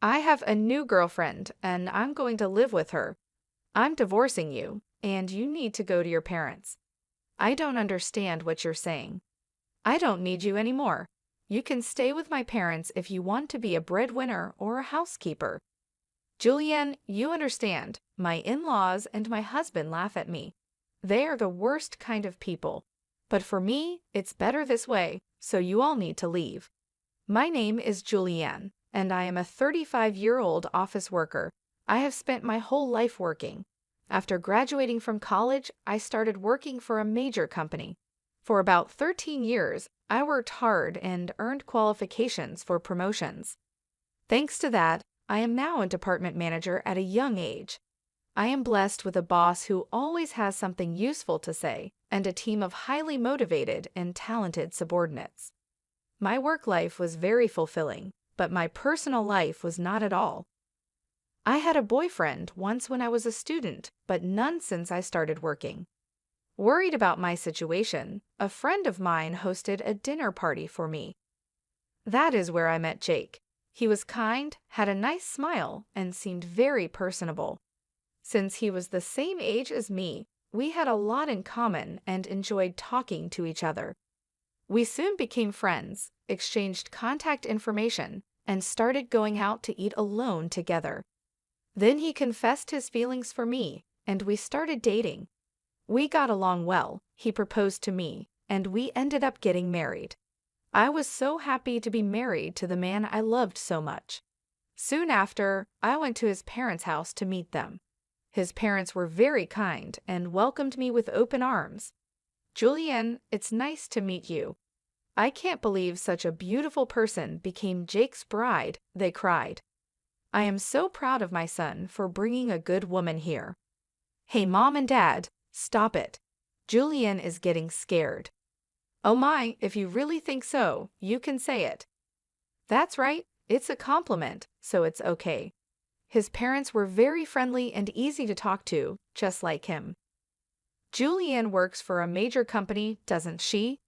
I have a new girlfriend, and I'm going to live with her. I'm divorcing you, and you need to go to your parents. I don't understand what you're saying. I don't need you anymore. You can stay with my parents if you want to be a breadwinner or a housekeeper. Julianne, you understand. My in-laws and my husband laugh at me. They are the worst kind of people. But for me, it's better this way, so you all need to leave. My name is Julianne, and I am a 35-year-old office worker. I have spent my whole life working. After graduating from college, I started working for a major company. For about 13 years, I worked hard and earned qualifications for promotions. Thanks to that, I am now a department manager at a young age. I am blessed with a boss who always has something useful to say and a team of highly motivated and talented subordinates. My work life was very fulfilling, but my personal life was not at all. I had a boyfriend once when I was a student, but none since I started working. Worried about my situation, a friend of mine hosted a dinner party for me. That is where I met Jake. He was kind, had a nice smile, and seemed very personable. Since he was the same age as me, we had a lot in common and enjoyed talking to each other. We soon became friends, exchanged contact information, and started going out to eat alone together. Then he confessed his feelings for me, and we started dating. We got along well, he proposed to me, and we ended up getting married. I was so happy to be married to the man I loved so much. Soon after, I went to his parents' house to meet them. His parents were very kind and welcomed me with open arms. Julianne, it's nice to meet you. I can't believe such a beautiful person became Jake's bride, they cried. I am so proud of my son for bringing a good woman here. Hey, Mom and Dad, stop it. Julianne is getting scared. Oh my, if you really think so, you can say it. That's right, it's a compliment, so it's okay. His parents were very friendly and easy to talk to, just like him. Julianne works for a major company, doesn't she?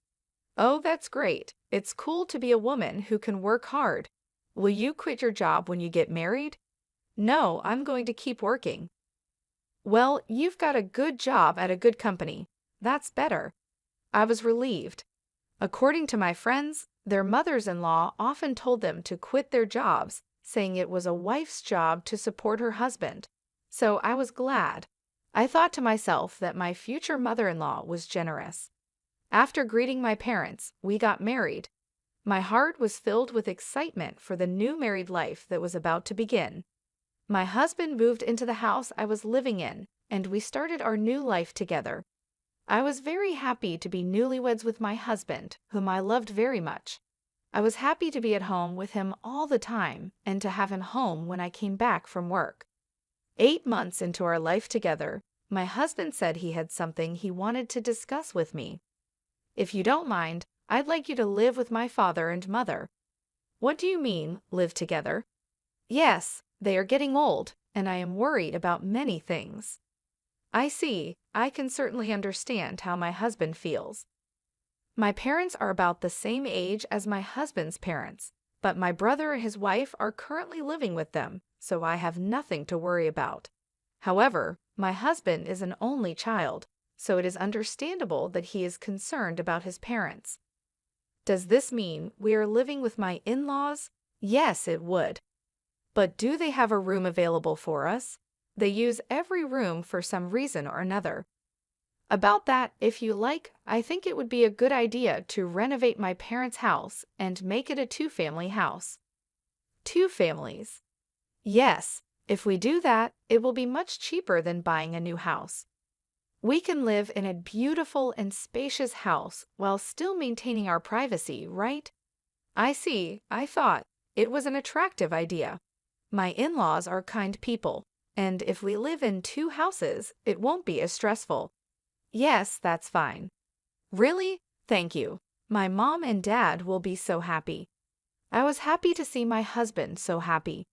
Oh, that's great. It's cool to be a woman who can work hard. Will you quit your job when you get married? No, I'm going to keep working. Well, you've got a good job at a good company. That's better. I was relieved. According to my friends, their mothers-in-law often told them to quit their jobs, saying it was a wife's job to support her husband. So I was glad. I thought to myself that my future mother-in-law was generous. After greeting my parents, we got married. My heart was filled with excitement for the new married life that was about to begin. My husband moved into the house I was living in, and we started our new life together. I was very happy to be newlyweds with my husband, whom I loved very much. I was happy to be at home with him all the time and to have him home when I came back from work. 8 months into our life together, my husband said he had something he wanted to discuss with me. If you don't mind, I'd like you to live with my father and mother. What do you mean, live together? Yes, they are getting old, and I am worried about many things. I see, I can certainly understand how my husband feels. My parents are about the same age as my husband's parents, but my brother and his wife are currently living with them, so I have nothing to worry about. However, my husband is an only child, so it is understandable that he is concerned about his parents. Does this mean we are living with my in-laws? Yes, it would. But do they have a room available for us? They use every room for some reason or another. About that, if you like, I think it would be a good idea to renovate my parents' house and make it a two-family house. 2 families. Yes, if we do that, it will be much cheaper than buying a new house. We can live in a beautiful and spacious house while still maintaining our privacy, right? I see, I thought it was an attractive idea. My in-laws are kind people, and if we live in 2 houses, it won't be as stressful. Yes, that's fine. Really? Thank you. My mom and dad will be so happy. I was happy to see my husband so happy.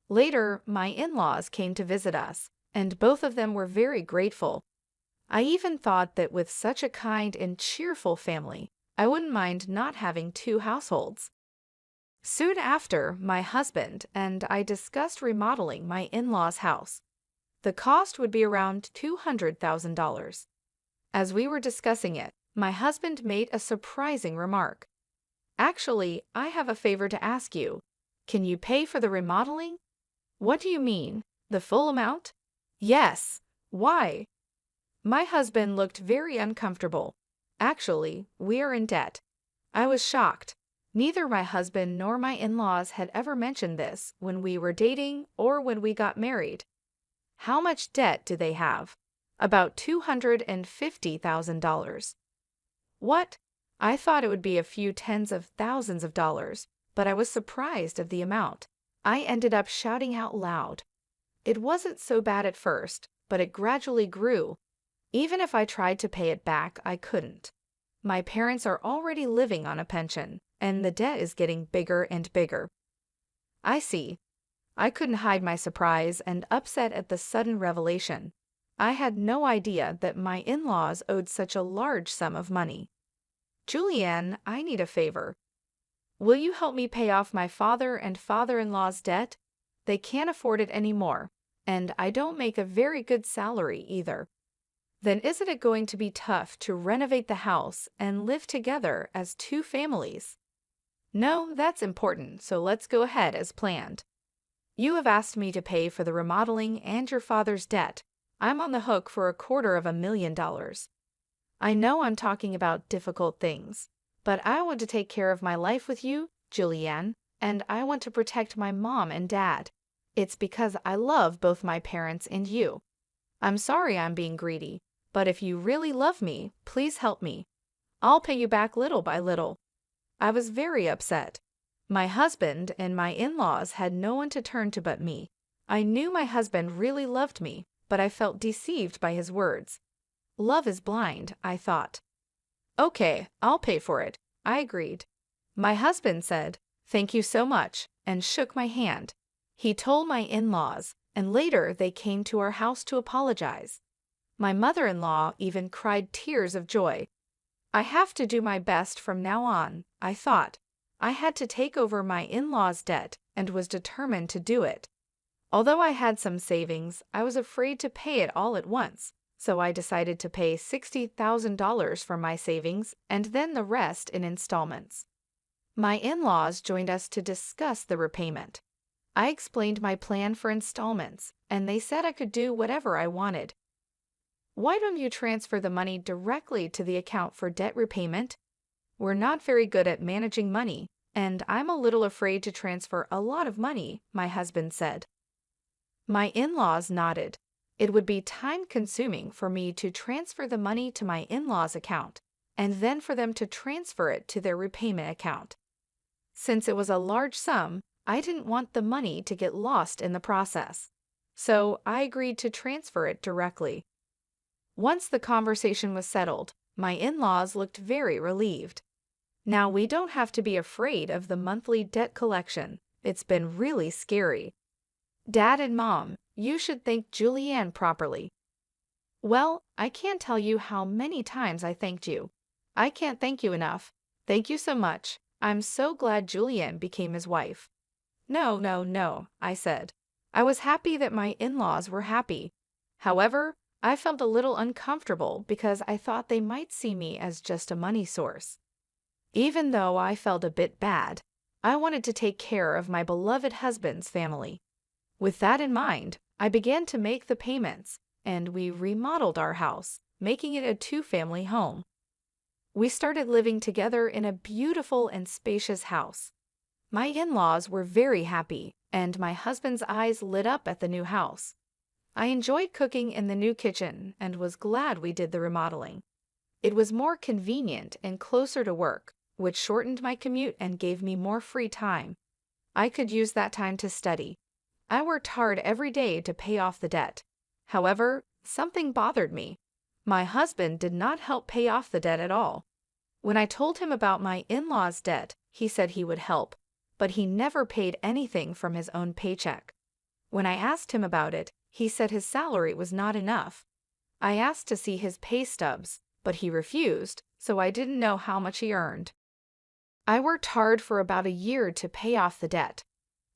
Later, my in-laws came to visit us, and both of them were very grateful. I even thought that with such a kind and cheerful family, I wouldn't mind not having 2 households. Soon after, my husband and I discussed remodeling my in-laws' house. The cost would be around $200,000. As we were discussing it, my husband made a surprising remark. Actually, I have a favor to ask you. Can you pay for the remodeling? What do you mean? The full amount? Yes. Why? My husband looked very uncomfortable. Actually, we are in debt. I was shocked. Neither my husband nor my in-laws had ever mentioned this when we were dating or when we got married. How much debt do they have? About $250,000. What? I thought it would be a few tens of thousands of dollars, but I was surprised of the amount. I ended up shouting out loud. It wasn't so bad at first, but it gradually grew. Even if I tried to pay it back, I couldn't. My parents are already living on a pension, and the debt is getting bigger and bigger. I see. I couldn't hide my surprise and upset at the sudden revelation. I had no idea that my in-laws owed such a large sum of money. Julianne, I need a favor. Will you help me pay off my father and father-in-law's debt? They can't afford it anymore, and I don't make a very good salary either. Then isn't it going to be tough to renovate the house and live together as two families? No, that's important, so let's go ahead as planned. You have asked me to pay for the remodeling and your father's debt. I'm on the hook for $250,000. I know I'm talking about difficult things, but I want to take care of my life with you, Julianne, and I want to protect my mom and dad. It's because I love both my parents and you. I'm sorry I'm being greedy, but if you really love me, please help me. I'll pay you back little by little. I was very upset. My husband and my in-laws had no one to turn to but me. I knew my husband really loved me, but I felt deceived by his words. Love is blind, I thought. Okay, I'll pay for it, I agreed. My husband said, "Thank you so much," and shook my hand. He told my in-laws, and later they came to our house to apologize. My mother-in-law even cried tears of joy. I have to do my best from now on, I thought. I had to take over my in-laws' debt and was determined to do it. Although I had some savings, I was afraid to pay it all at once, so I decided to pay $60,000 from my savings and then the rest in installments. My in-laws joined us to discuss the repayment. I explained my plan for installments, and they said I could do whatever I wanted. Why don't you transfer the money directly to the account for debt repayment? We're not very good at managing money, and I'm a little afraid to transfer a lot of money, my husband said. My in-laws nodded. It would be time-consuming for me to transfer the money to my in-laws' account, and then for them to transfer it to their repayment account. Since it was a large sum, I didn't want the money to get lost in the process, so I agreed to transfer it directly. Once the conversation was settled, my in-laws looked very relieved. Now we don't have to be afraid of the monthly debt collection. It's been really scary. Dad and Mom, you should thank Julianne properly. Well, I can't tell you how many times I thanked you. I can't thank you enough. Thank you so much. I'm so glad Julianne became his wife. No, I said. I was happy that my in-laws were happy. However, I felt a little uncomfortable because I thought they might see me as just a money source. Even though I felt a bit bad, I wanted to take care of my beloved husband's family. With that in mind, I began to make the payments, and we remodeled our house, making it a two-family home. We started living together in a beautiful and spacious house. My in-laws were very happy, and my husband's eyes lit up at the new house. I enjoyed cooking in the new kitchen and was glad we did the remodeling. It was more convenient and closer to work, which shortened my commute and gave me more free time. I could use that time to study. I worked hard every day to pay off the debt. However, something bothered me. My husband did not help pay off the debt at all. When I told him about my in-laws' debt, he said he would help, but he never paid anything from his own paycheck. When I asked him about it, he said his salary was not enough. I asked to see his pay stubs, but he refused, so I didn't know how much he earned. I worked hard for about a year to pay off the debt.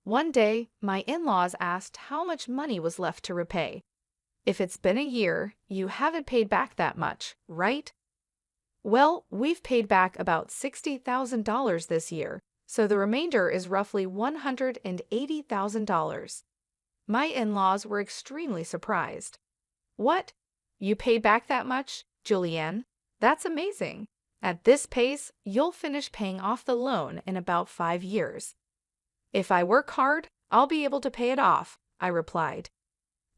One day, my in-laws asked how much money was left to repay. If it's been a year, you haven't paid back that much, right? Well, we've paid back about $60,000 this year, so the remainder is roughly $180,000. My in-laws were extremely surprised. What? You paid back that much, Julianne? That's amazing. At this pace, you'll finish paying off the loan in about 5 years. If I work hard, I'll be able to pay it off, I replied.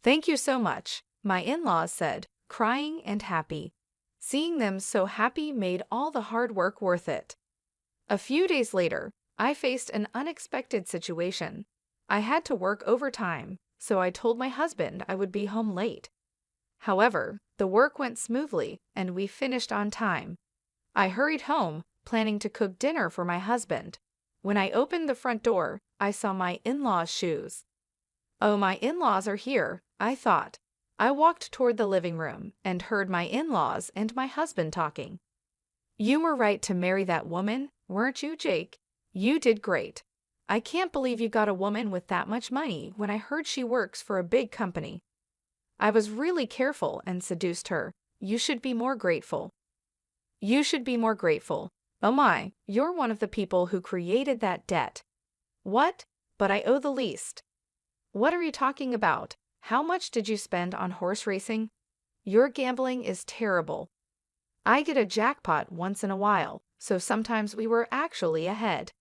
Thank you so much, my in-laws said, crying and happy. Seeing them so happy made all the hard work worth it. A few days later, I faced an unexpected situation. I had to work overtime, so I told my husband I would be home late. However, the work went smoothly and we finished on time. I hurried home, planning to cook dinner for my husband. When I opened the front door, I saw my in-laws' shoes. Oh, my in-laws are here, I thought. I walked toward the living room and heard my in-laws and my husband talking. You were right to marry that woman, weren't you, Jake? You did great. I can't believe you got a woman with that much money when I heard she works for a big company. I was really careful and seduced her. You should be more grateful. You should be more grateful. Oh my, you're one of the people who created that debt. What? But I owe the least. What are you talking about? How much did you spend on horse racing? Your gambling is terrible. I get a jackpot once in a while, so sometimes we were actually ahead.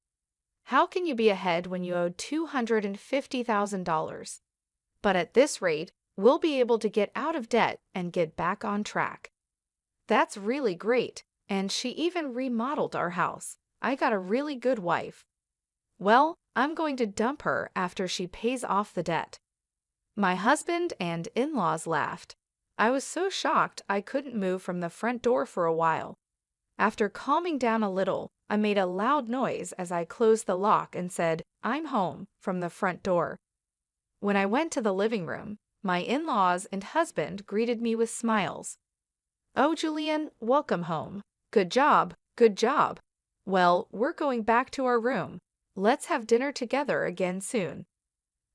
How can you be ahead when you owe $250,000? But at this rate, we'll be able to get out of debt and get back on track. That's really great, and she even remodeled our house. I got a really good wife. Well, I'm going to dump her after she pays off the debt. My husband and in-laws laughed. I was so shocked I couldn't move from the front door for a while. After calming down a little, I made a loud noise as I closed the lock and said, "I'm home," from the front door. When I went to the living room, my in-laws and husband greeted me with smiles. "Oh, Julian, welcome home. Good job, good job. Well, we're going back to our room. Let's have dinner together again soon."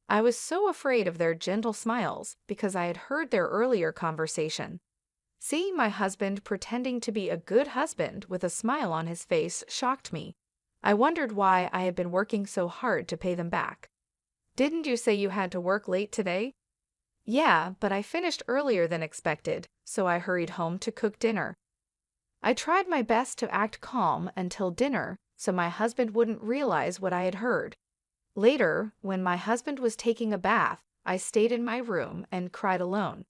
I was so afraid of their gentle smiles because I had heard their earlier conversation. Seeing my husband pretending to be a good husband with a smile on his face shocked me. I wondered why I had been working so hard to pay them back. "Didn't you say you had to work late today?" "Yeah, but I finished earlier than expected, so I hurried home to cook dinner." I tried my best to act calm until dinner, so my husband wouldn't realize what I had heard. Later, when my husband was taking a bath, I stayed in my room and cried alone.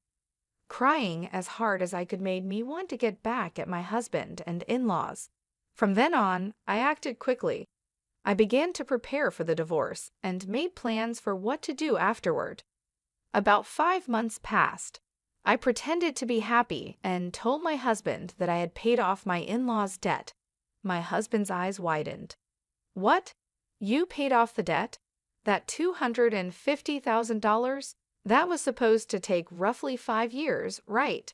Crying as hard as I could made me want to get back at my husband and in-laws. From then on, I acted quickly. I began to prepare for the divorce and made plans for what to do afterward. About 5 months passed. I pretended to be happy and told my husband that I had paid off my in-laws' debt. My husband's eyes widened. "What? You paid off the debt? That $250,000? That was supposed to take roughly 5 years, right?"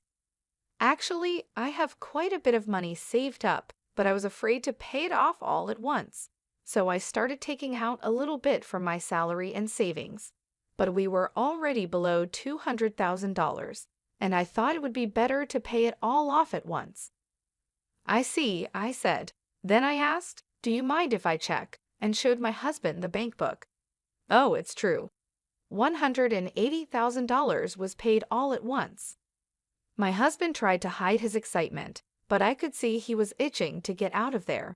"Actually, I have quite a bit of money saved up, but I was afraid to pay it off all at once. So I started taking out a little bit from my salary and savings. But we were already below $200,000, and I thought it would be better to pay it all off at once." "I see," I said. Then I asked, "Do you mind if I check?" and showed my husband the bank book. Oh, it's true. $180,000 was paid all at once. My husband tried to hide his excitement, but I could see he was itching to get out of there.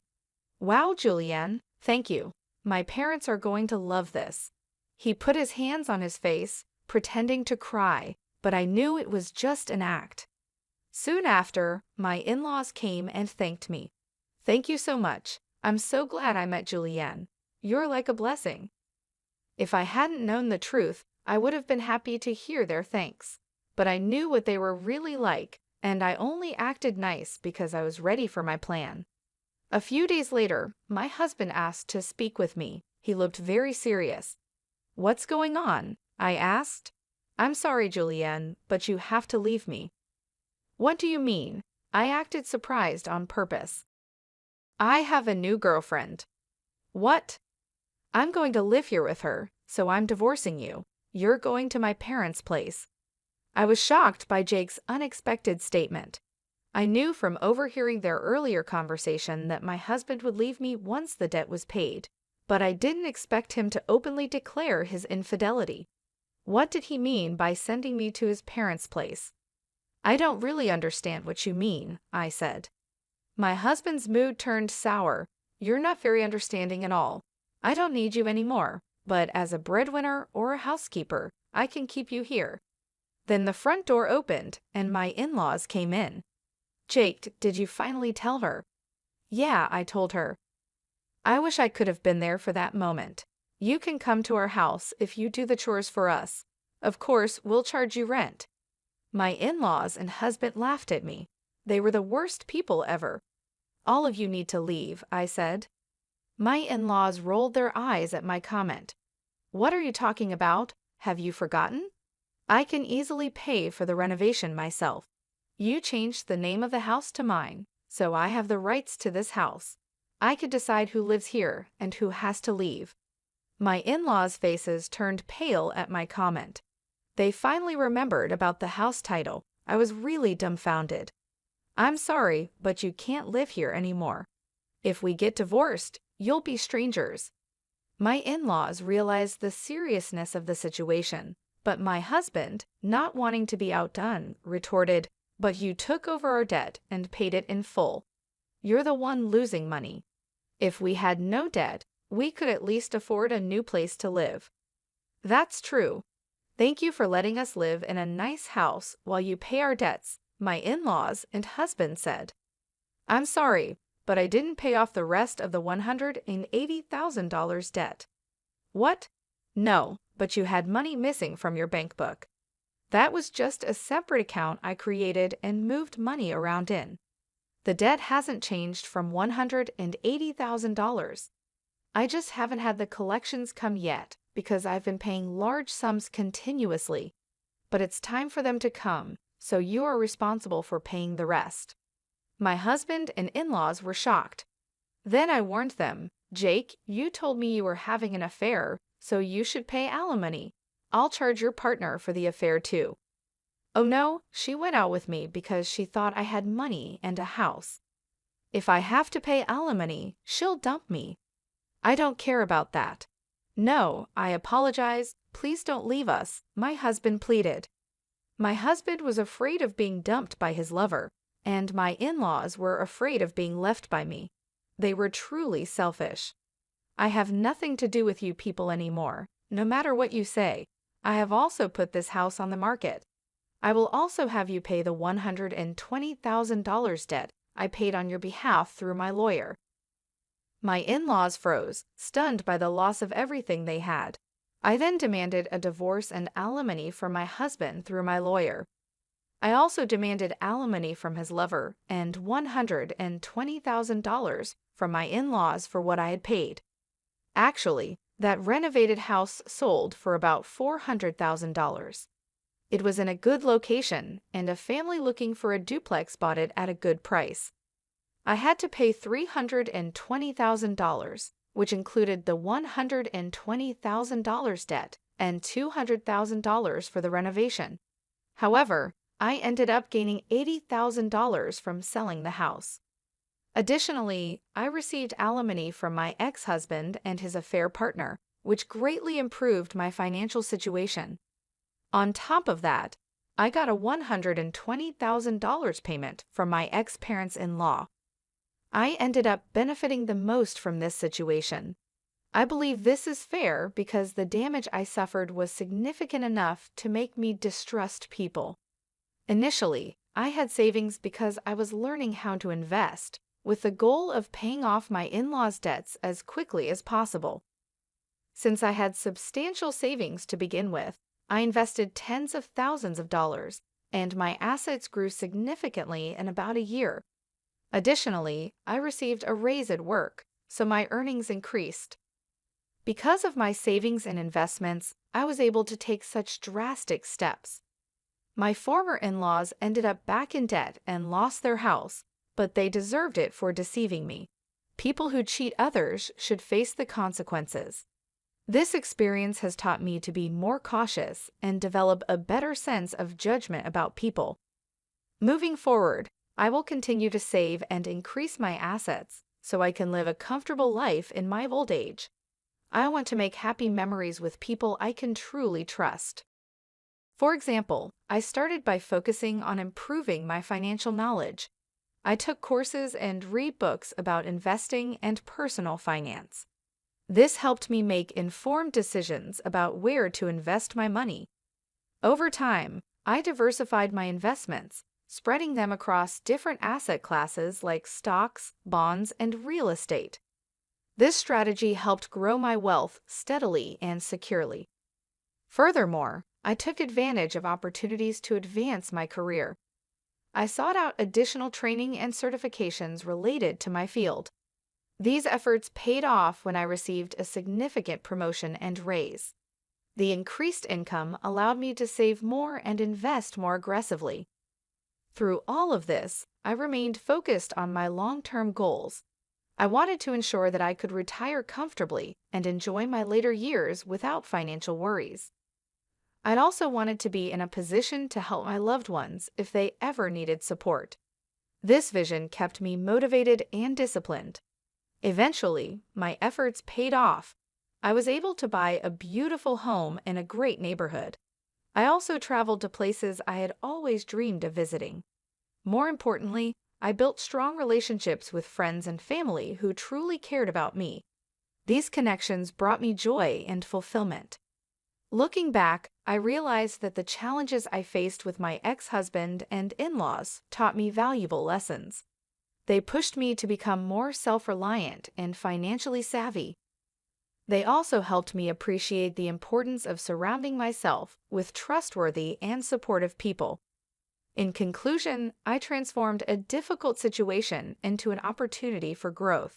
"Wow, Julianne, thank you. My parents are going to love this." He put his hands on his face, pretending to cry, but I knew it was just an act. Soon after, my in-laws came and thanked me. "Thank you so much. I'm so glad I met Julianne. You're like a blessing." If I hadn't known the truth, I would have been happy to hear their thanks. But I knew what they were really like, and I only acted nice because I was ready for my plan. A few days later, my husband asked to speak with me. He looked very serious. "What's going on?" I asked. "I'm sorry, Julianne, but you have to leave me." "What do you mean?" I acted surprised on purpose. I have a new girlfriend. What? I'm going to live here with her, so I'm divorcing you. You're going to my parents' place. I was shocked by Jake's unexpected statement. I knew from overhearing their earlier conversation that my husband would leave me once the debt was paid, but I didn't expect him to openly declare his infidelity. What did he mean by sending me to his parents' place? I don't really understand what you mean, I said. My husband's mood turned sour. You're not very understanding at all. I don't need you anymore, but as a breadwinner or a housekeeper, I can keep you here. Then the front door opened, and my in-laws came in. Jake, did you finally tell her? Yeah, I told her. I wish I could have been there for that moment. You can come to our house if you do the chores for us. Of course, we'll charge you rent. My in-laws and husband laughed at me. They were the worst people ever. All of you need to leave, I said. My in-laws rolled their eyes at my comment. What are you talking about? Have you forgotten? I can easily pay for the renovation myself. You changed the name of the house to mine, so I have the rights to this house. I could decide who lives here and who has to leave. My in-laws' faces turned pale at my comment. They finally remembered about the house title. I was really dumbfounded. I'm sorry, but you can't live here anymore. If we get divorced, you'll be strangers. My in-laws realized the seriousness of the situation, but my husband, not wanting to be outdone, retorted, "But you took over our debt and paid it in full. You're the one losing money. If we had no debt, we could at least afford a new place to live." That's true. Thank you for letting us live in a nice house while you pay our debts, my in-laws and husband said. I'm sorry, but I didn't pay off the rest of the $180,000 debt. What? No, but you had money missing from your bank book. That was just a separate account I created and moved money around in. The debt hasn't changed from $180,000. I just haven't had the collections come yet because I've been paying large sums continuously. But it's time for them to come, so you are responsible for paying the rest. My husband and in-laws were shocked. Then I warned them, Jake, you told me you were having an affair, so you should pay alimony. I'll charge your partner for the affair too. Oh no, she went out with me because she thought I had money and a house. If I have to pay alimony, she'll dump me. I don't care about that. No, I apologize. Please don't leave us, my husband pleaded. My husband was afraid of being dumped by his lover, and my in-laws were afraid of being left by me. They were truly selfish. I have nothing to do with you people anymore, no matter what you say. I have also put this house on the market. I will also have you pay the $120,000 debt I paid on your behalf through my lawyer. My in-laws froze, stunned by the loss of everything they had. I then demanded a divorce and alimony from my husband through my lawyer. I also demanded alimony from his lover and $120,000 from my in-laws for what I had paid. Actually, that renovated house sold for about $400,000. It was in a good location, and a family looking for a duplex bought it at a good price. I had to pay $320,000, which included the $120,000 debt and $200,000 for the renovation. However, I ended up gaining $80,000 from selling the house. Additionally, I received alimony from my ex-husband and his affair partner, which greatly improved my financial situation. On top of that, I got a $120,000 payment from my ex-parents-in-law. I ended up benefiting the most from this situation. I believe this is fair because the damage I suffered was significant enough to make me distrust people. Initially, I had savings because I was learning how to invest, with the goal of paying off my in-laws' debts as quickly as possible. Since I had substantial savings to begin with, I invested tens of thousands of dollars, and my assets grew significantly in about a year. Additionally, I received a raise at work, so my earnings increased. Because of my savings and investments, I was able to take such drastic steps. My former in-laws ended up back in debt and lost their house, but they deserved it for deceiving me. People who cheat others should face the consequences. This experience has taught me to be more cautious and develop a better sense of judgment about people. Moving forward, I will continue to save and increase my assets so I can live a comfortable life in my old age. I want to make happy memories with people I can truly trust. For example, I started by focusing on improving my financial knowledge. I took courses and read books about investing and personal finance. This helped me make informed decisions about where to invest my money. Over time, I diversified my investments, spreading them across different asset classes like stocks, bonds, and real estate. This strategy helped grow my wealth steadily and securely. Furthermore, I took advantage of opportunities to advance my career. I sought out additional training and certifications related to my field. These efforts paid off when I received a significant promotion and raise. The increased income allowed me to save more and invest more aggressively. Through all of this, I remained focused on my long-term goals. I wanted to ensure that I could retire comfortably and enjoy my later years without financial worries. I'd also wanted to be in a position to help my loved ones if they ever needed support. This vision kept me motivated and disciplined. Eventually, my efforts paid off. I was able to buy a beautiful home in a great neighborhood. I also traveled to places I had always dreamed of visiting. More importantly, I built strong relationships with friends and family who truly cared about me. These connections brought me joy and fulfillment. Looking back, I realized that the challenges I faced with my ex-husband and in-laws taught me valuable lessons. They pushed me to become more self-reliant and financially savvy. They also helped me appreciate the importance of surrounding myself with trustworthy and supportive people. In conclusion, I transformed a difficult situation into an opportunity for growth.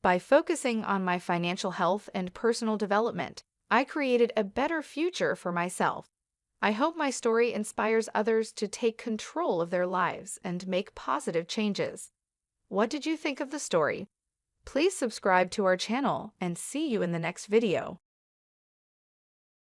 By focusing on my financial health and personal development, I created a better future for myself. I hope my story inspires others to take control of their lives and make positive changes. What did you think of the story? Please subscribe to our channel and see you in the next video.